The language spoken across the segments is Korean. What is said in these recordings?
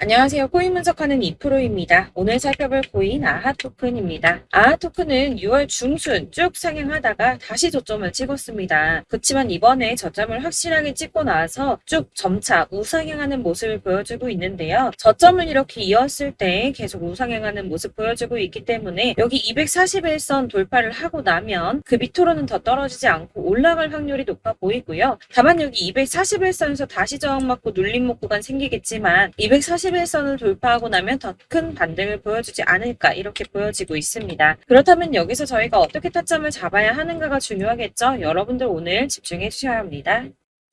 안녕하세요. 코인 분석하는 이프로입니다. 오늘 살펴볼 코인 아하 토큰입니다. 아하 토큰은 6월 중순 쭉 상향하다가 다시 저점을 찍었습니다. 그렇지만 이번에 저점을 확실하게 찍고 나서 쭉 점차 우상향하는 모습을 보여주고 있는데요. 저점을 이렇게 이었을 때 계속 우상향하는 모습 보여주고 있기 때문에 여기 241선 돌파를 하고 나면 그 밑으로는 더 떨어지지 않고 올라갈 확률이 높아 보이고요. 다만 여기 241선에서 다시 저항받고 눌림목 구간 생기겠지만 241선을 돌파하고 나면 더 큰 반등을 보여주지 않을까 이렇게 보여지고 있습니다. 그렇다면 여기서 저희가 어떻게 타점을 잡아야 하는가가 중요하겠죠. 여러분들 오늘 집중해 주셔야 합니다.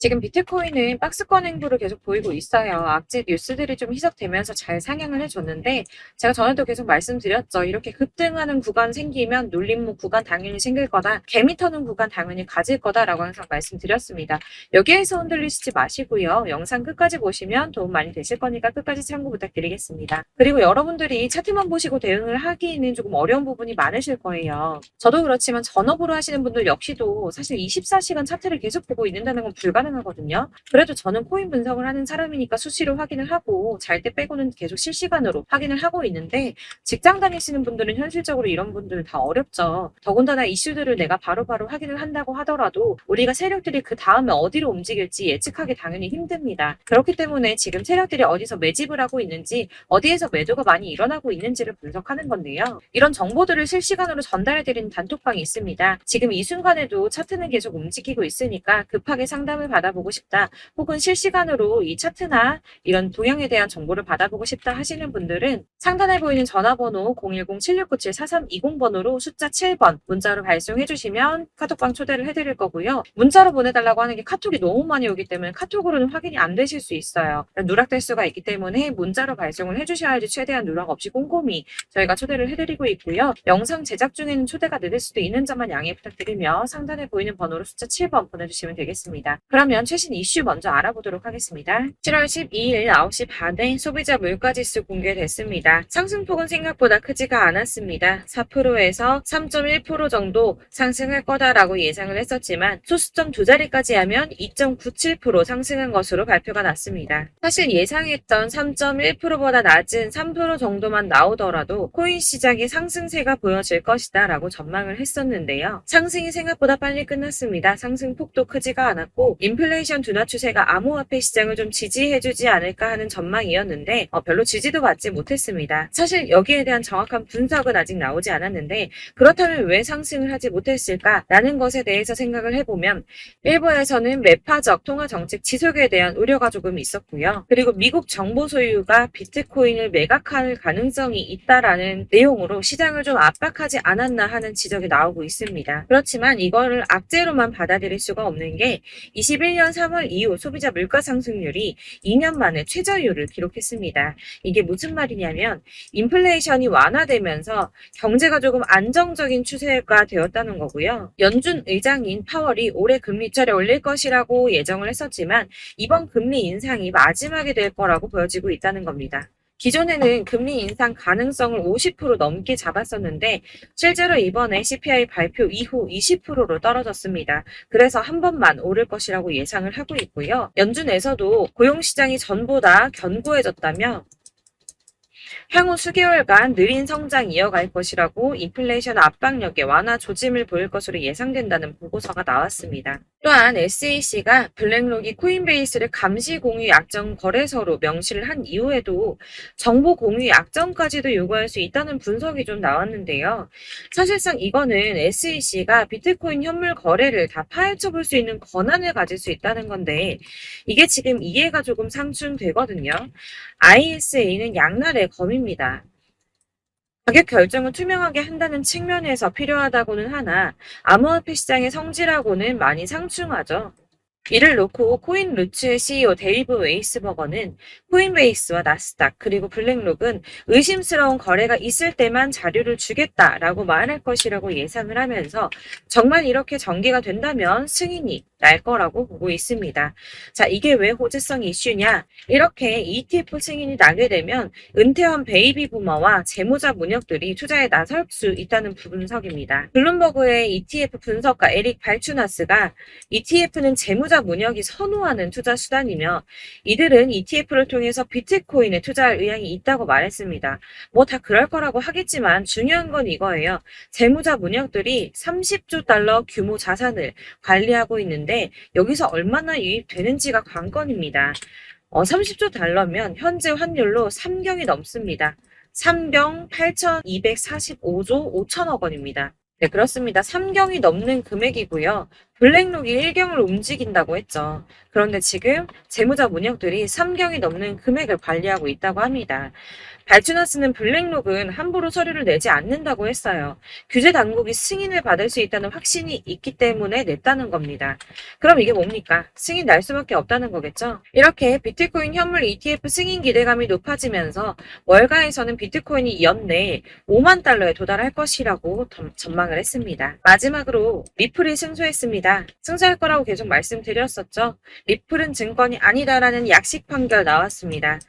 지금 비트코인은 박스권 행보를 계속 보이고 있어요. 악재 뉴스들이 좀 희석되면서 잘 상향을 해줬는데 제가 전에도 계속 말씀드렸죠. 이렇게 급등하는 구간 생기면 눌림목 구간 당연히 생길 거다. 개미 터는 구간 당연히 가질 거다라고 항상 말씀드렸습니다. 여기에서 흔들리시지 마시고요. 영상 끝까지 보시면 도움 많이 되실 거니까 끝까지 참고 부탁드리겠습니다. 그리고 여러분들이 차트만 보시고 대응을 하기에는 조금 어려운 부분이 많으실 거예요. 저도 그렇지만 전업으로 하시는 분들 역시도 사실 24시간 차트를 계속 보고 있는다는 건 불가능하거든요. 그래도 저는 코인 분석을 하는 사람이니까 수시로 확인을 하고 잘 때 빼고는 계속 실시간으로 확인을 하고 있는데 직장 다니시는 분들은 현실적으로 이런 분들 다 어렵죠. 더군다나 이슈들을 내가 바로바로 확인을 한다고 하더라도 우리가 세력들이 그 다음에 어디로 움직일지 예측하기 당연히 힘듭니다. 그렇기 때문에 지금 세력들이 어디서 매집을 하고 있는지 어디에서 매도가 많이 일어나고 있는지를 분석하는 건데요. 이런 정보들을 실시간으로 전달해드리는 단톡방이 있습니다. 지금 이 순간에도 차트는 계속 움직이고 있으니까 급하게 상담을 받아보고 싶다 혹은 실시간으로 이 차트나 이런 동향에 대한 정보를 받아보고 싶다 하시는 분들은 상단에 보이는 전화번호 010-7697-4320번으로 숫자 7번 문자로 발송해 주시면 카톡방 초대를 해드릴 거고요. 문자로 보내달라고 하는 게 카톡이 너무 많이 오기 때문에 카톡으로는 확인이 안 되실 수 있어요. 누락될 수가 있기 때문에 문자로 발송을 해주셔야지 최대한 누락 없이 꼼꼼히 저희가 초대를 해드리고 있고요. 영상 제작 중에는 초대가 늦을 수도 있는 점만 양해 부탁드리며 상단에 보이는 번호로 숫자 7번 보내주시면 되겠습니다. 그러면 최신 이슈 먼저 알아보도록 하겠습니다. 7월 12일 9시 반에 소비자 물가지수 공개됐습니다. 상승폭은 생각보다 크지가 않았습니다. 4%에서 3.1% 정도 상승할 거다라고 예상을 했었지만 소수점 두 자리까지 하면 2.97% 상승한 것으로 발표가 났습니다. 사실 예상했던 3.1%보다 낮은 3% 정도만 나오더라도 코인 시장의 상승세가 보여질 것이다 라고 전망을 했었는데요. 상승이 생각보다 빨리 끝났습니다. 상승폭도 크지가 않았고 인플레이션 둔화 추세가 암호화폐 시장을 좀 지지해주지 않을까 하는 전망이었는데 별로 지지도 받지 못했습니다. 사실 여기에 대한 정확한 분석은 아직 나오지 않았는데 그렇다면 왜 상승을 하지 못했을까라는 것에 대해서 생각을 해보면 일부에서는 매파적 통화 정책 지속에 대한 우려가 조금 있었고요. 그리고 미국 정보 소유가 비트코인을 매각할 가능성이 있다라는 내용으로 시장을 좀 압박하지 않았나 하는 지적이 나오고 있습니다. 그렇지만 이거를 악재로만 받아들일 수가 없는 게 21년 3월 이후 소비자 물가 상승률이 2년 만에 최저율을 기록했습니다. 이게 무슨 말이냐면 인플레이션이 완화되면서 경제가 조금 안정적인 추세가 되었다는 거고요. 연준 의장인 파월이 올해 금리 차례 올릴 것이라고 예정을 했었지만 이번 금리 인상이 마지막이 될 거라고 보여지고 있다는 겁니다. 기존에는 금리 인상 가능성을 50% 넘게 잡았었는데 실제로 이번에 CPI 발표 이후 20%로 떨어졌습니다. 그래서 한 번만 오를 것이라고 예상을 하고 있고요. 연준에서도 고용시장이 전보다 견고해졌다며 향후 수개월간 느린 성장 이어갈 것이라고 인플레이션 압박력에 완화 조짐을 보일 것으로 예상된다는 보고서가 나왔습니다. 또한 SEC가 블랙록이 코인베이스를 감시 공유 약정 거래소로 명시를 한 이후에도 정보 공유 약정까지도 요구할 수 있다는 분석이 좀 나왔는데요. 사실상 이거는 SEC가 비트코인 현물 거래를 다 파헤쳐 볼 수 있는 권한을 가질 수 있다는 건데 이게 지금 이해가 조금 상충되거든요. ISA는 양날의 검입니다. 가격 결정을 투명하게 한다는 측면에서 필요하다고는 하나 암호화폐 시장의 성질하고는 많이 상충하죠. 이를 놓고 코인루츠의 CEO 데이브 웨이스버거는 코인베이스와 나스닥 그리고 블랙록은 의심스러운 거래가 있을 때만 자료를 주겠다라고 말할 것이라고 예상을 하면서 정말 이렇게 전개가 된다면 승인이 날 거라고 보고 있습니다. 자, 이게 왜 호재성 이슈냐? 이렇게 ETF 승인이 나게 되면 은퇴한 베이비 부머와 재무자 문역들이 투자에 나설 수 있다는 분석입니다. 블룸버그의 ETF 분석가 에릭 발추나스가 ETF는 재무자 세무자 문혁이 선호하는 투자 수단이며 이들은 ETF를 통해서 비트코인에 투자할 의향이 있다고 말했습니다. 뭐 다 그럴 거라고 하겠지만 중요한 건 이거예요. 세무자 문혁들이 30조 달러 규모 자산을 관리하고 있는데 여기서 얼마나 유입되는지가 관건입니다. 30조 달러면 현재 환율로 3경이 넘습니다. 3경 8,245조 5천억 원입니다. 네, 그렇습니다. 3경이 넘는 금액이고요. 블랙록이 1경을 움직인다고 했죠. 그런데 지금 재무자 문혁들이 3경이 넘는 금액을 관리하고 있다고 합니다. 발주나스는 블랙록은 함부로 서류를 내지 않는다고 했어요. 규제 당국이 승인을 받을 수 있다는 확신이 있기 때문에 냈다는 겁니다. 그럼 이게 뭡니까? 승인 날 수밖에 없다는 거겠죠? 이렇게 비트코인 현물 ETF 승인 기대감이 높아지면서 월가에서는 비트코인이 연내 5만 달러에 도달할 것이라고 전망을 했습니다. 마지막으로 리플이 승소했습니다. 승소할 거라고 계속 말씀드렸었죠. 리플은 증권이 아니다라는 약식 판결 나왔습니다.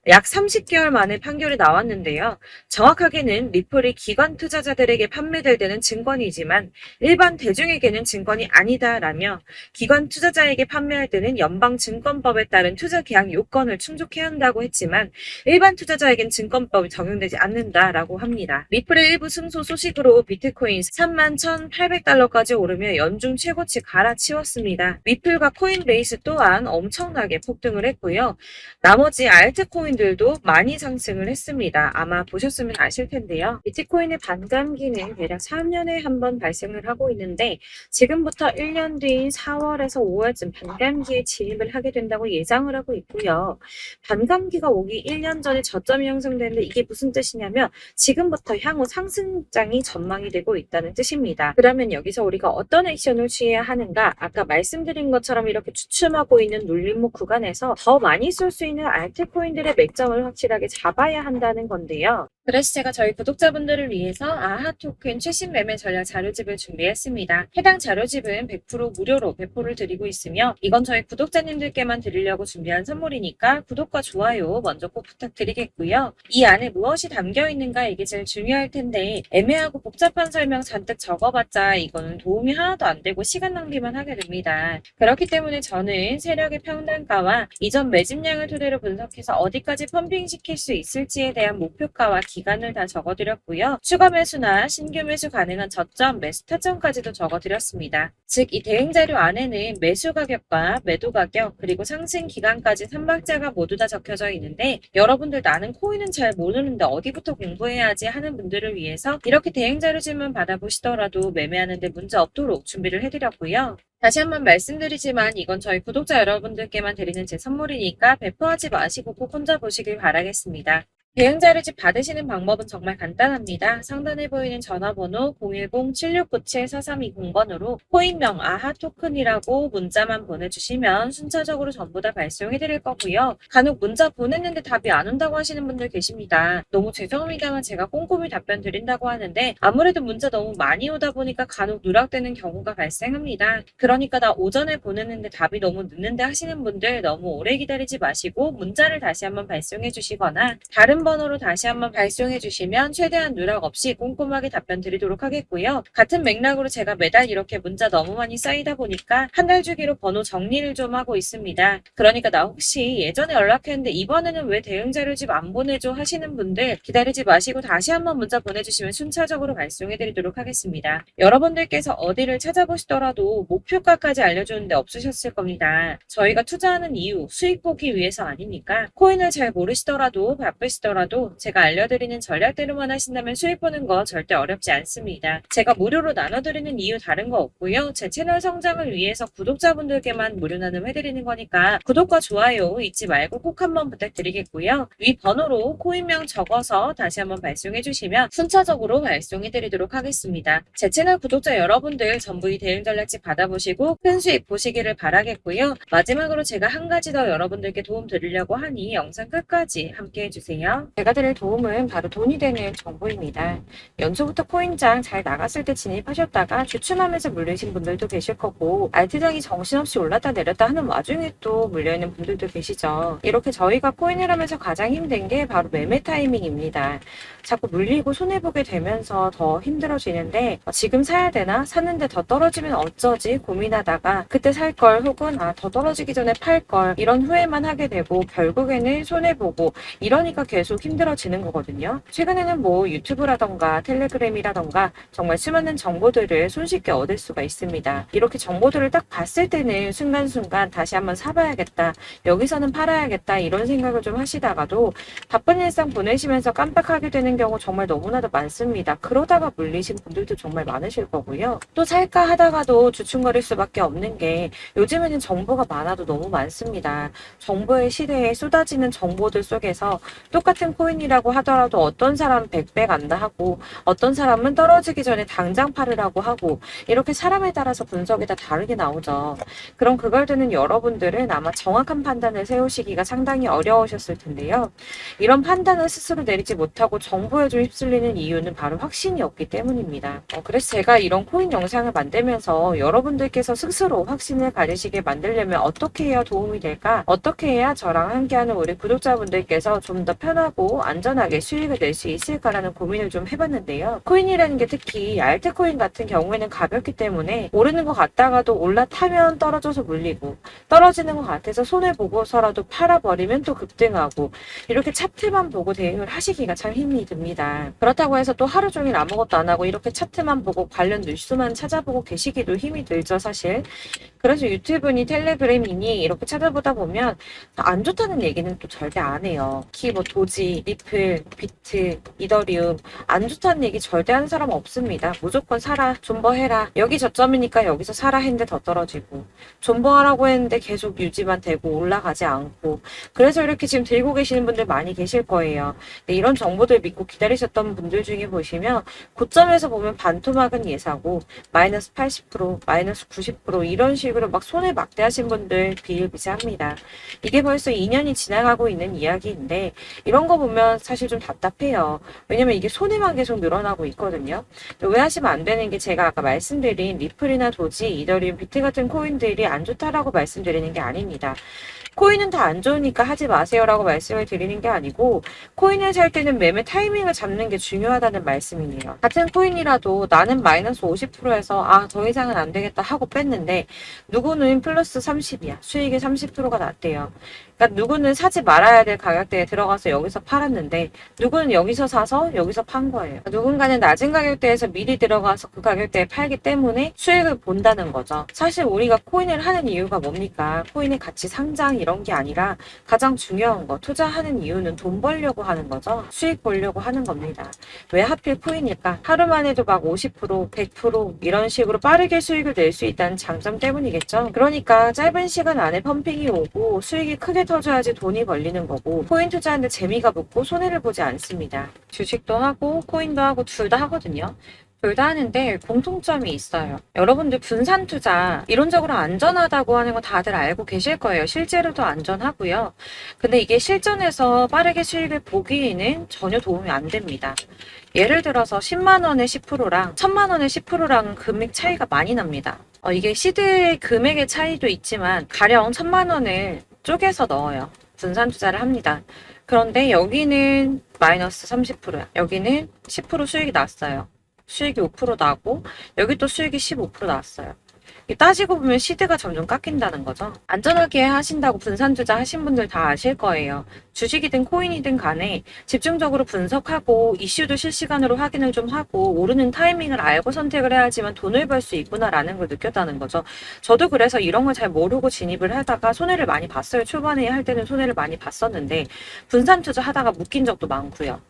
약 30개월 만에 판결이 나왔는데요. 정확하게는 리플이 기관 투자자들에게 판매될 때는 증권이지만 일반 대중에게는 증권이 아니다라며 기관 투자자에게 판매할 때는 연방증권법에 따른 투자 계약 요건을 충족해야 한다고 했지만 일반 투자자에겐 증권법이 적용되지 않는다라고 합니다. 리플의 일부 승소 소식으로 비트코인 31,800달러까지 오르며 연중 최고치 갈아치웠습니다. 리플과 코인베이스 또한 엄청나게 폭등을 했고요. 나머지 알트코인 들도 많이 상승을 했습니다. 아마 보셨으면 아실 텐데요. 비트코인의 반감기는 대략 3년에 한 번 발생을 하고 있는데 지금부터 1년 뒤인 4월에서 5월쯤 반감기에 진입을 하게 된다고 예상을 하고 있고요. 반감기가 오기 1년 전에 저점이 형성되는데 이게 무슨 뜻이냐면 지금부터 향후 상승장이 전망이 되고 있다는 뜻입니다. 그러면 여기서 우리가 어떤 액션을 취해야 하는가? 아까 말씀드린 것처럼 이렇게 주춤하고 있는 눌림목 구간에서 더 많이 쏠 수 있는 알트코인들의 맥점을 확실하게 잡아야 한다는 건데요. 그래서 제가 저희 구독자분들을 위해서 아하 토큰 최신 매매 전략 자료집을 준비했습니다. 해당 자료집은 100% 무료로 배포를 드리고 있으며 이건 저희 구독자님들께만 드리려고 준비한 선물이니까 구독과 좋아요 먼저 꼭 부탁드리겠고요. 이 안에 무엇이 담겨 있는가 이게 제일 중요할 텐데 애매하고 복잡한 설명 잔뜩 적어봤자 이거는 도움이 하나도 안 되고 시간 낭비만 하게 됩니다. 그렇기 때문에 저는 세력의 평단가와 이전 매집량을 토대로 분석해서 어디까지 펌핑시킬 수 있을지에 대한 목표가와 기간을 다 적어드렸고요. 추가 매수나 신규 매수 가능한 저점, 매수 타점까지도 적어드렸습니다. 즉, 이 대응 자료 안에는 매수 가격과 매도 가격, 그리고 상승 기간까지 3박자가 모두 다 적혀져 있는데 여러분들 나는 코인은 잘 모르는데 어디부터 공부해야지 하는 분들을 위해서 이렇게 대응 자료집만 받아보시더라도 매매하는데 문제 없도록 준비를 해드렸고요. 다시 한번 말씀드리지만 이건 저희 구독자 여러분들께만 드리는 제 선물이니까 배포하지 마시고 꼭 혼자 보시길 바라겠습니다. 대응 자료집 받으시는 방법은 정말 간단합니다. 상단에 보이는 전화번호 010-7697-4320번으로 코인명 아하 토큰이라고 문자만 보내주시면 순차적으로 전부 다 발송해드릴 거고요. 간혹 문자 보냈는데 답이 안 온다고 하시는 분들 계십니다. 너무 죄송합니다만 제가 꼼꼼히 답변 드린다고 하는데 아무래도 문자 너무 많이 오다 보니까 간혹 누락되는 경우가 발생합니다. 그러니까 나 오전에 보냈는데 답이 너무 늦는데 하시는 분들 너무 오래 기다리지 마시고 문자를 다시 한번 발송해 주시거나 다른 번호로 다시 한번 발송해 주시면 최대한 누락 없이 꼼꼼하게 답변 드리도록 하겠고요. 같은 맥락으로 제가 매달 이렇게 문자 너무 많이 쌓이다 보니까 한 달 주기로 번호 정리를 좀 하고 있습니다. 그러니까 나 혹시 예전에 연락했는데 이번에는 왜 대응 자료집 안 보내줘 하시는 분들 기다리지 마시고 다시 한번 문자 보내주시면 순차적으로 발송해 드리도록 하겠습니다. 여러분들께서 어디를 찾아보시더라도 목표가까지 알려주는데 없으셨을 겁니다. 저희가 투자하는 이유 수익 보기 위해서 아닙니까? 코인을 잘 모르시더라도 바쁘시더라도 제가 알려드리는 전략대로만 하신다면 수익 보는 거 절대 어렵지 않습니다. 제가 무료로 나눠드리는 이유 다른 거 없고요. 제 채널 성장을 위해서 구독자분들께만 무료 나눔 해드리는 거니까 구독과 좋아요 잊지 말고 꼭 한번 부탁드리겠고요. 위 번호로 코인명 적어서 다시 한번 발송해 주시면 순차적으로 발송해 드리도록 하겠습니다. 제 채널 구독자 여러분들 전부 이 대응 전략집 받아보시고 큰 수익 보시기를 바라겠고요. 마지막으로 제가 한 가지 더 여러분들께 도움 드리려고 하니 영상 끝까지 함께 해주세요. 제가 드릴 도움은 바로 돈이 되는 정보입니다. 연초부터 코인장 잘 나갔을 때 진입하셨다가 주춤하면서 물리신 분들도 계실 거고, 알트장이 정신없이 올랐다 내렸다 하는 와중에 또 물려있는 분들도 계시죠. 이렇게 저희가 코인을 하면서 가장 힘든 게 바로 매매 타이밍입니다. 자꾸 물리고 손해보게 되면서 더 힘들어지는데, 지금 사야 되나? 샀는데 더 떨어지면 어쩌지? 고민하다가 그때 살 걸, 혹은 더 떨어지기 전에 팔 걸, 이런 후회만 하게 되고 결국에는 손해보고, 이러니까 계속 힘들어지는 거거든요. 최근에는 뭐 유튜브라던가 텔레그램이라던가 정말 수많은 정보들을 손쉽게 얻을 수가 있습니다. 이렇게 정보들을 딱 봤을 때는 순간순간 다시 한번 사봐야겠다, 여기서는 팔아야겠다, 이런 생각을 좀 하시다가도 바쁜 일상 보내시면서 깜빡하게 되는 경우 정말 너무나도 많습니다. 그러다가 물리신 분들도 정말 많으실 거고요. 또 살까 하다가도 주춤거릴 수밖에 없는 게, 요즘에는 정보가 많아도 너무 많습니다. 정보의 시대에 쏟아지는 정보들 속에서 똑같은 코인이라고 하더라도 어떤 사람은 100배 간다 하고, 어떤 사람은 떨어지기 전에 당장 팔으라고 하고, 이렇게 사람에 따라서 분석이 다 다르게 나오죠. 그럼 그걸 듣는 여러분들은 아마 정확한 판단을 세우시기가 상당히 어려우셨을 텐데요. 이런 판단을 스스로 내리지 못하고 정보에 좀 휩쓸리는 이유는 바로 확신이 없기 때문입니다. 그래서 제가 이런 코인 영상을 만들면서 여러분들께서 스스로 확신을 가지시게 만들려면 어떻게 해야 도움이 될까? 어떻게 해야 저랑 함께하는 우리 구독자분들께서 좀 더 편하고 안전하게 수익을 낼 수 있을까라는 고민을 좀 해봤는데요. 코인이라는 게 특히 알트코인 같은 경우에는 가볍기 때문에 오르는 것 같다가도 올라타면 떨어져서 물리고, 떨어지는 것 같아서 손해보고서라도 팔아버리면 또 급등하고, 이렇게 차트만 보고 대응을 하시기가 참 힘이 듭니다. 그렇다고 해서 또 하루 종일 아무것도 안 하고 이렇게 차트만 보고 관련 뉴스만 찾아보고 계시기도 힘이 들죠, 사실. 그래서 유튜브니 텔레그램이니 이렇게 찾아보다 보면 안 좋다는 얘기는 또 절대 안 해요. 특히 뭐 도지, 리플, 비트, 이더리움 안 좋다는 얘기 절대 하는 사람 없습니다. 무조건 사라, 존버해라, 여기 저점이니까 여기서 사라 했는데 더 떨어지고, 존버하라고 했는데 계속 유지만 되고 올라가지 않고, 그래서 이렇게 지금 들고 계시는 분들 많이 계실 거예요. 이런 정보들 믿고 기다리셨던 분들 중에 보시면 고점에서 보면 반토막은 예사고 마이너스 80%, 마이너스 90% 이런 식으로 막 손해 막대하신 분들 비일비재합니다. 이게 벌써 2년이 지나가고 있는 이야기인데 이런 거 보면 사실 좀 답답해요. 왜냐면 이게 손해만 계속 늘어나고 있거든요. 오해하시면 안 되는 게, 제가 아까 말씀드린 리플이나 도지, 이더리움, 비트 같은 코인들이 안 좋다라고 말씀드리는 게 아닙니다. 코인은 다 안 좋으니까 하지 마세요라고 말씀을 드리는 게 아니고, 코인을 살 때는 매매 타이밍을 잡는 게 중요하다는 말씀이에요. 같은 코인이라도 나는 마이너스 50%에서 더 이상은 안 되겠다 하고 뺐는데, 누구는 플러스 30이야. 수익이 30%가 났대요. 그러니까 누구는 사지 말아야 될 가격대에 들어가서 여기서 팔았는데, 누구는 여기서 사서 여기서 판 거예요. 누군가는 낮은 가격대에서 미리 들어가서 그 가격대에 팔기 때문에 수익을 본다는 거죠. 사실 우리가 코인을 하는 이유가 뭡니까? 코인의 가치 상장 이런 게 아니라 가장 중요한 거, 투자하는 이유는 돈 벌려고 하는 거죠. 수익 보려고 하는 겁니다. 왜 하필 코인일까? 하루만 해도 막 50%, 100% 이런 식으로 빠르게 수익을 낼 수 있다는 장점 때문이겠죠. 그러니까 짧은 시간 안에 펌핑이 오고 수익이 크게 터져야지 돈이 벌리는 거고, 코인 투자하는데 재미가 붙고 손해를 보지 않습니다. 주식도 하고 코인도 하고 둘 다 하거든요. 둘 다 하는데 공통점이 있어요. 여러분들 분산 투자 이론적으로 안전하다고 하는 거 다들 알고 계실 거예요. 실제로도 안전하고요. 근데 이게 실전에서 빠르게 수익을 보기에는 전혀 도움이 안 됩니다. 예를 들어서 10만 원의 10%랑 1000만 원의 10%랑 금액 차이가 많이 납니다. 이게 시드의 금액의 차이도 있지만 가령 1000만 원을 쪼개서 넣어요. 분산 투자를 합니다. 그런데 여기는 마이너스 30%야. 여기는 10% 수익이 났어요. 수익이 5% 나고 여기 또 수익이 15% 나왔어요. 따지고 보면 시드가 점점 깎인다는 거죠. 안전하게 하신다고 분산 투자 하신 분들 다 아실 거예요. 주식이든 코인이든 간에 집중적으로 분석하고 이슈도 실시간으로 확인을 좀 하고 오르는 타이밍을 알고 선택을 해야지만 돈을 벌 수 있구나라는 걸 느꼈다는 거죠. 저도 그래서 이런 걸 잘 모르고 진입을 하다가 손해를 많이 봤어요. 초반에 할 때는 손해를 많이 봤었는데 분산 투자 하다가 묶인 적도 많고요.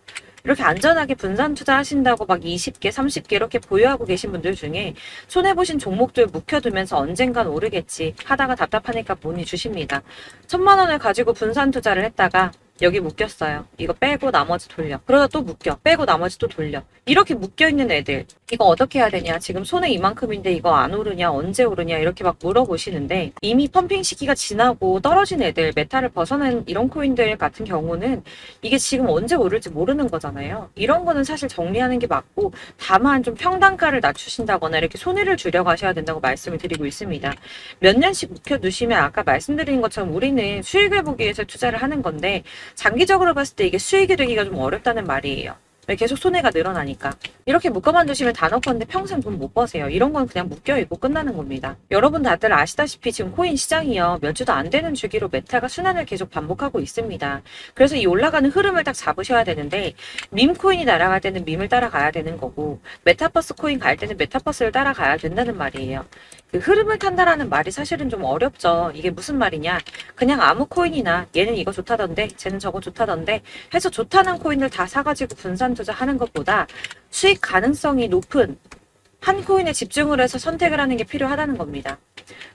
이렇게 안전하게 분산 투자하신다고 막 20개, 30개 이렇게 보유하고 계신 분들 중에 손해보신 종목들 묵혀두면서 언젠간 오르겠지 하다가 답답하니까 문의 주십니다. 1000만 원을 가지고 분산 투자를 했다가 여기 묶였어요. 이거 빼고 나머지 돌려. 그러다 또 묶여. 빼고 나머지 또 돌려. 이렇게 묶여있는 애들. 이거 어떻게 해야 되냐. 지금 손에 이만큼인데 이거 안 오르냐. 언제 오르냐. 이렇게 막 물어보시는데 이미 펌핑 시기가 지나고 떨어진 애들, 메타를 벗어난 이런 코인들 같은 경우는 이게 지금 언제 오를지 모르는 거잖아요. 이런 거는 사실 정리하는 게 맞고 다만 좀 평단가를 낮추신다거나 이렇게 손해를 줄여가셔야 된다고 말씀을 드리고 있습니다. 몇 년씩 묵혀두시면 아까 말씀드린 것처럼 우리는 수익을 보기 위해서 투자를 하는 건데 장기적으로 봤을 때 이게 수익이 되기가 좀 어렵다는 말이에요. 왜 계속 손해가 늘어나니까. 이렇게 묶어만 두시면 다 넣건데 평생 돈 못 버세요. 이런 건 그냥 묶여있고 끝나는 겁니다. 여러분 다들 아시다시피 지금 코인 시장이요. 몇 주도 안 되는 주기로 메타가 순환을 계속 반복하고 있습니다. 그래서 이 올라가는 흐름을 딱 잡으셔야 되는데 밈 코인이 날아갈 때는 밈을 따라가야 되는 거고 메타버스 코인 갈 때는 메타버스를 따라가야 된다는 말이에요. 그 흐름을 탄다라는 말이 사실은 좀 어렵죠. 이게 무슨 말이냐. 그냥 아무 코인이나 얘는 이거 좋다던데 쟤는 저거 좋다던데 해서 좋다는 코인을 다 사가지고 분산 투자하는 것보다 수익 가능성이 높은 한 코인에 집중을 해서 선택을 하는 게 필요하다는 겁니다.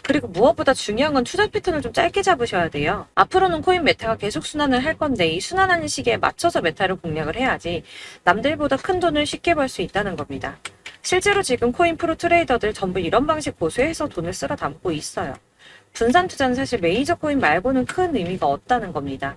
그리고 무엇보다 중요한 건 투자 패턴을 좀 짧게 잡으셔야 돼요. 앞으로는 코인 메타가 계속 순환을 할 건데 이 순환하는 시기에 맞춰서 메타를 공략을 해야지 남들보다 큰 돈을 쉽게 벌 수 있다는 겁니다. 실제로 지금 코인 프로 트레이더들 전부 이런 방식 고수해서 돈을 쓸어 담고 있어요. 분산 투자는 사실 메이저 코인 말고는 큰 의미가 없다는 겁니다.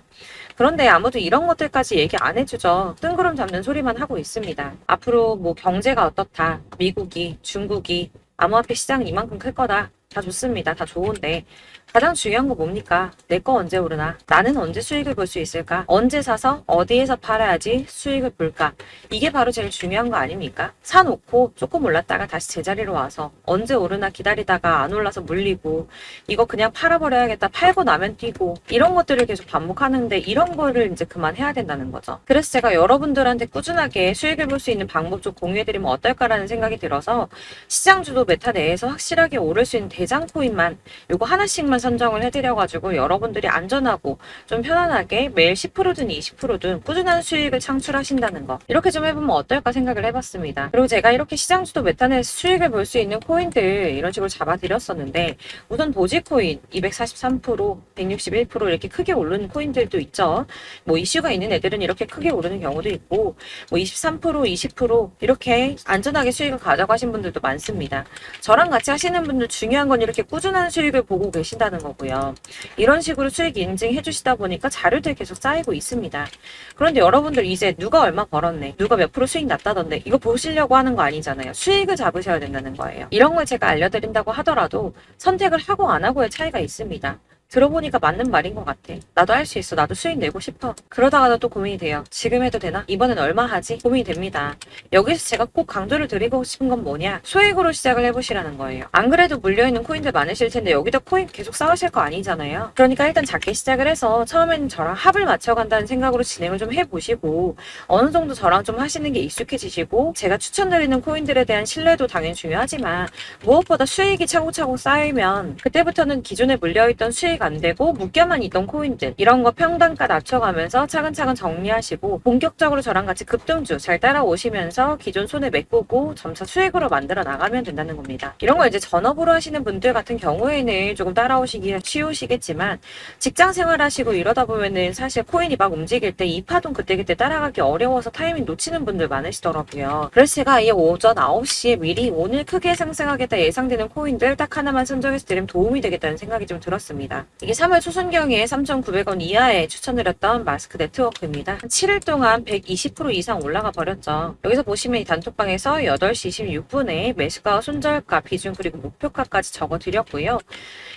그런데 아무도 이런 것들까지 얘기 안 해주죠. 뜬구름 잡는 소리만 하고 있습니다. 앞으로 뭐 경제가 어떻다, 미국이, 중국이, 암호화폐 시장은 이만큼 클 거다. 다 좋습니다. 다 좋은데 가장 중요한 거 뭡니까? 내 거 언제 오르나? 나는 언제 수익을 볼 수 있을까? 언제 사서 어디에서 팔아야지 수익을 볼까? 이게 바로 제일 중요한 거 아닙니까? 사놓고 조금 올랐다가 다시 제자리로 와서 언제 오르나 기다리다가 안 올라서 물리고 이거 그냥 팔아버려야겠다. 팔고 나면 뛰고 이런 것들을 계속 반복하는데 이런 거를 이제 그만해야 된다는 거죠. 그래서 제가 여러분들한테 꾸준하게 수익을 볼 수 있는 방법 좀 공유해드리면 어떨까라는 생각이 들어서 시장주도 메타 내에서 확실하게 오를 수 있는 대장 코인만 요거 하나씩만 선정을 해드려가지고 여러분들이 안전하고 좀 편안하게 매일 10%든 20%든 꾸준한 수익을 창출하신다는 거 이렇게 좀 해보면 어떨까 생각을 해봤습니다. 그리고 제가 이렇게 시장주도 메타내에서 수익을 볼 수 있는 코인들 이런 식으로 잡아드렸었는데 우선 도지코인 243%, 161% 이렇게 크게 오르는 코인들도 있죠. 뭐 이슈가 있는 애들은 이렇게 크게 오르는 경우도 있고 뭐 23%, 20% 이렇게 안전하게 수익을 가져가신 분들도 많습니다. 저랑 같이 하시는 분들 중요한 건 이렇게 꾸준한 수익을 보고 계신다는 거고요. 이런 식으로 수익 인증해 주시다 보니까 자료들이 계속 쌓이고 있습니다. 그런데 여러분들 이제 누가 얼마 벌었네, 누가 몇 프로 수익 났다던데 이거 보시려고 하는 거 아니잖아요. 수익을 잡으셔야 된다는 거예요. 이런 걸 제가 알려드린다고 하더라도 선택을 하고 안 하고의 차이가 있습니다. 들어보니까 맞는 말인 것 같아. 나도 할 수 있어. 나도 수익 내고 싶어. 그러다가도 또 고민이 돼요. 지금 해도 되나? 이번엔 얼마 하지? 고민이 됩니다. 여기서 제가 꼭 강조를 드리고 싶은 건 뭐냐? 소액으로 시작을 해보시라는 거예요. 안 그래도 물려있는 코인들 많으실 텐데 여기다 코인 계속 쌓으실 거 아니잖아요. 그러니까 일단 작게 시작을 해서 처음에는 저랑 합을 맞춰간다는 생각으로 진행을 좀 해보시고 어느 정도 저랑 좀 하시는 게 익숙해지시고 제가 추천드리는 코인들에 대한 신뢰도 당연히 중요하지만 무엇보다 수익이 차곡차곡 쌓이면 그때부터는 기존에 물려있던 수익 안 되고 묶여만 있던 코인들 이런 거 평단가 낮춰가면서 차근차근 정리하시고 본격적으로 저랑 같이 급등주 잘 따라오시면서 기존 손에 메꾸고 점차 수익으로 만들어 나가면 된다는 겁니다. 이런 거 이제 전업으로 하시는 분들 같은 경우에는 조금 따라오시기 쉬우시겠지만 직장 생활하시고 이러다 보면은 사실 코인이 막 움직일 때 이 파동 그때그때 따라가기 어려워서 타이밍 놓치는 분들 많으시더라고요. 그래서 제가 아예 오전 9시에 미리 오늘 크게 상승하겠다 예상되는 코인들 딱 하나만 선정해서 드리면 도움이 되겠다는 생각이 좀 들었습니다. 이게 3월 초순경에 3,900원 이하에 추천드렸던 마스크 네트워크입니다. 한 7일 동안 120% 이상 올라가 버렸죠. 여기서 보시면 이 단톡방에서 8시 26분에 매수가, 손절가, 비중 그리고 목표가까지 적어드렸고요.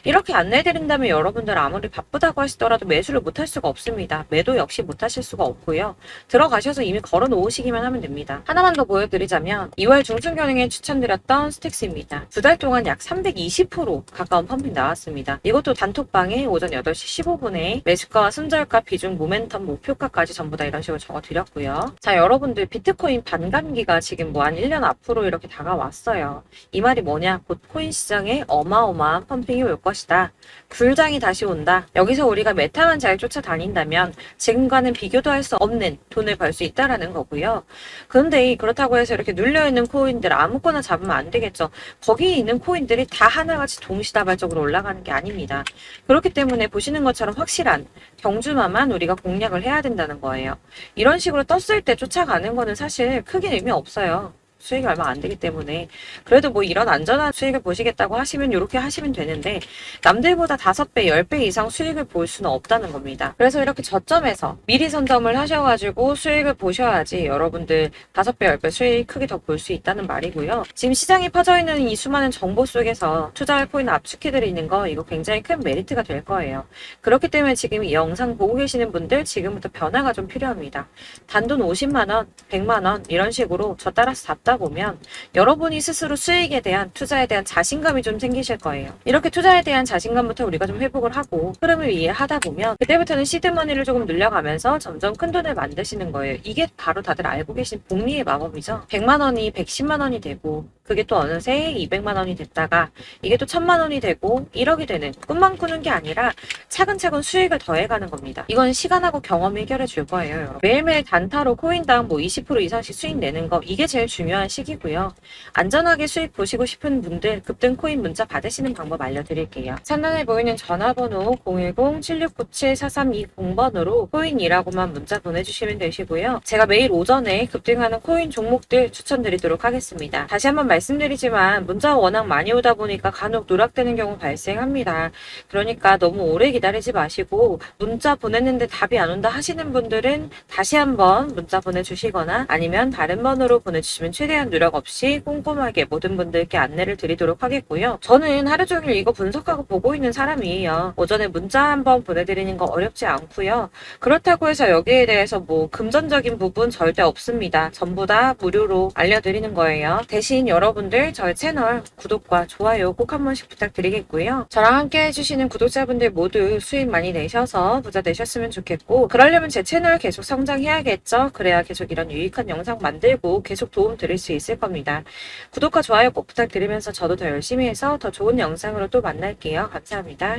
이렇게 안내해드린다면 여러분들 아무리 바쁘다고 하시더라도 매수를 못할 수가 없습니다. 매도 역시 못하실 수가 없고요. 들어가셔서 이미 걸어 놓으시기만 하면 됩니다. 하나만 더 보여드리자면 2월 중순경에 추천드렸던 스택스입니다. 두 달 동안 약 320% 가까운 펌핑 나왔습니다. 이것도 단톡방에 오전 8시 15분에 매수가와 손절가, 비중, 모멘텀, 목표가까지 전부 다 이런 식으로 적어드렸고요. 자, 여러분들 비트코인 반감기가 지금 뭐 한 1년 앞으로 이렇게 다가왔어요. 이 말이 뭐냐? 곧 코인 시장에 어마어마한 펌핑이 올 것이다. 불장이 다시 온다. 여기서 우리가 메타만 잘 쫓아다닌다면 지금과는 비교도 할 수 없는 돈을 벌 수 있다라는 거고요. 그런데 그렇다고 해서 이렇게 눌려있는 코인들 아무거나 잡으면 안 되겠죠. 거기 있는 코인들이 다 하나같이 동시다발적으로 올라가는 게 아닙니다. 그렇기 때문에 보시는 것처럼 확실한 경주마만 우리가 공략을 해야 된다는 거예요. 이런 식으로 떴을 때 쫓아가는 거는 사실 크게 의미 없어요. 수익이 얼마 안 되기 때문에. 그래도 뭐 이런 안전한 수익을 보시겠다고 하시면 이렇게 하시면 되는데, 남들보다 5배, 10배 이상 수익을 볼 수는 없다는 겁니다. 그래서 이렇게 저점에서 미리 선점을 하셔가지고 수익을 보셔야지 여러분들 5배, 10배 수익 크게 더 볼 수 있다는 말이고요. 지금 시장이 퍼져 있는 이 수많은 정보 속에서 투자할 코인을 압축해드리는 거, 이거 굉장히 큰 메리트가 될 거예요. 그렇기 때문에 지금 이 영상 보고 계시는 분들 지금부터 변화가 좀 필요합니다. 단돈 50만원, 100만원 이런 식으로 저 따라서 잡다 보면 여러분이 스스로 수익에 대한, 투자에 대한 자신감이 좀 생기실 거예요. 이렇게 투자에 대한 자신감부터 우리가 좀 회복을 하고 흐름을 이해하다 보면 그때부터는 시드머니를 조금 늘려가면서 점점 큰 돈을 만드시는 거예요. 이게 바로 다들 알고 계신 복리의 마법이죠. 100만원이 110만원이 되고, 그게 또 어느새 200만원이 됐다가 이게 또 1000만원이 되고 1억이 되는, 꿈만 꾸는 게 아니라 차근차근 수익을 더해가는 겁니다. 이건 시간하고 경험이 해결해 줄 거예요. 여러분. 매일매일 단타로 코인당 뭐 20% 이상씩 수익 내는 거, 이게 제일 중요한 시기고요. 안전하게 수익 보시고 싶은 분들 급등 코인 문자 받으시는 방법 알려드릴게요. 상단에 보이는 전화번호 010-7697-4320번으로 코인이라고만 문자 보내주시면 되시고요. 제가 매일 오전에 급등하는 코인 종목들 추천드리도록 하겠습니다. 다시 한번 말씀드리지만 문자가 워낙 많이 오다 보니까 간혹 누락되는 경우 발생합니다. 그러니까 너무 오래 기다리지 마시고, 문자 보냈는데 답이 안 온다 하시는 분들은 다시 한번 문자 보내주시거나 아니면 다른 번호로 보내주시면 최대한 누락 없이 꼼꼼하게 모든 분들께 안내를 드리도록 하겠고요. 저는 하루 종일 이거 분석하고 보고 있는 사람이에요. 오전에 문자 한번 보내드리는 거 어렵지 않고요. 그렇다고 해서 여기에 대해서 뭐 금전적인 부분 절대 없습니다. 전부 다 무료로 알려드리는 거예요. 대신 여러분들 저희 채널 구독과 좋아요 꼭 한 번씩 부탁드리겠고요. 저랑 함께 해주시는 구독자분들 모두 수익 많이 내셔서 부자 되셨으면 좋겠고, 그러려면 제 채널 계속 성장해야겠죠. 그래야 계속 이런 유익한 영상 만들고 계속 도움 드릴 수 있을 겁니다. 구독과 좋아요 꼭 부탁드리면서 저도 더 열심히 해서 더 좋은 영상으로 또 만날게요. 감사합니다.